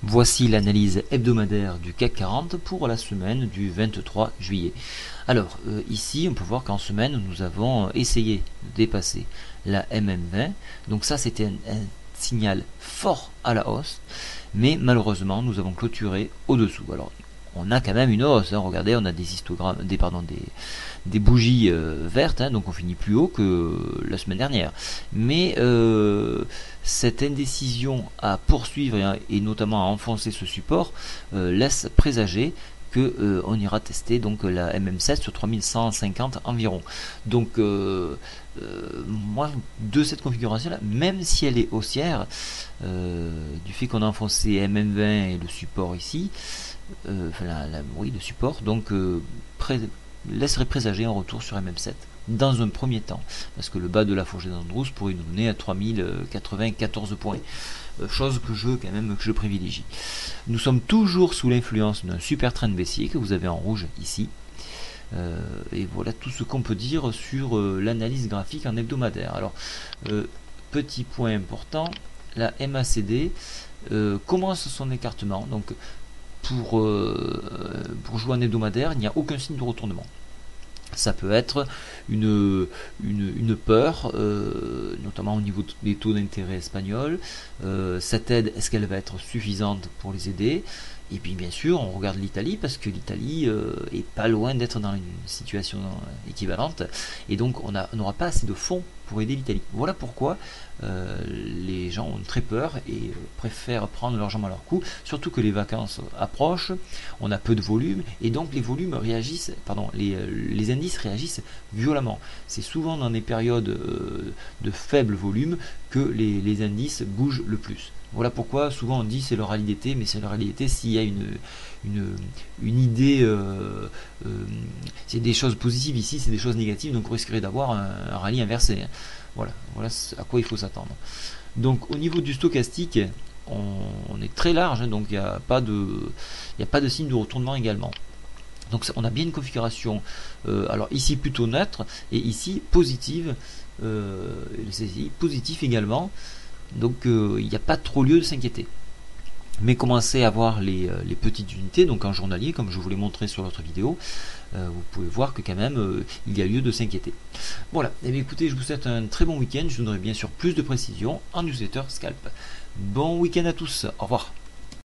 Voici l'analyse hebdomadaire du CAC 40 pour la semaine du 23 juillet. Alors ici on peut voir qu'en semaine nous avons essayé de dépasser la MM20, donc ça c'était un signal fort à la hausse, mais malheureusement nous avons clôturé au-dessous. Alors on a quand même une hausse, hein. Regardez, on a des histogrammes, des bougies vertes, hein, donc on finit plus haut que la semaine dernière. Mais cette indécision à poursuivre et notamment à enfoncer ce support laisse présager que on ira tester donc la MM7 sur 3150 environ. Donc moi de cette configuration là, même si elle est haussière, du fait qu'on a enfoncé MM20 et le support ici, oui, le support, donc laisserait présager un retour sur MM7 dans un premier temps, parce que le bas de la fourchette d'Andrews pourrait nous donner à 3094 points, chose que je privilégie. Nous sommes toujours sous l'influence d'un super trend baissier que vous avez en rouge ici, et voilà tout ce qu'on peut dire sur l'analyse graphique en hebdomadaire. Alors petit point important, la MACD commence son écartement, donc pour jouer en hebdomadaire, il n'y a aucun signe de retournement. Ça peut être une peur, notamment au niveau des taux d'intérêt espagnols. Cette aide, est-ce qu'elle va être suffisante pour les aider? Et puis bien sûr, on regarde l'Italie, parce que l'Italie est pas loin d'être dans une situation équivalente, et donc on n'aura pas assez de fonds pour aider l'Italie. Voilà pourquoi les gens ont très peur et préfèrent prendre leur jambe à leur cou, surtout que les vacances approchent, on a peu de volume, et donc les volumes réagissent, les indices réagissent violemment. C'est souvent dans des périodes de faible volume que les indices bougent le plus. Voilà pourquoi souvent on dit c'est le rallye d'été, mais c'est le rallye d'été s'il y a une idée, c'est des choses positives ici, c'est des choses négatives, donc on risquerait d'avoir un rallye inversé. Voilà à quoi il faut s'attendre. Donc au niveau du stochastique, on est très large, hein, donc il n'y a pas de signe de retournement également. Donc on a bien une configuration, alors ici plutôt neutre, et ici positive, positif également. Donc il n'y a pas trop lieu de s'inquiéter. Mais commencez à voir les petites unités, donc en journalier, comme je vous l'ai montré sur l'autre vidéo, vous pouvez voir que quand même il y a lieu de s'inquiéter. Voilà, et bien écoutez, je vous souhaite un très bon week-end, je vous donnerai bien sûr plus de précisions en newsletter Scalp. Bon week-end à tous, au revoir.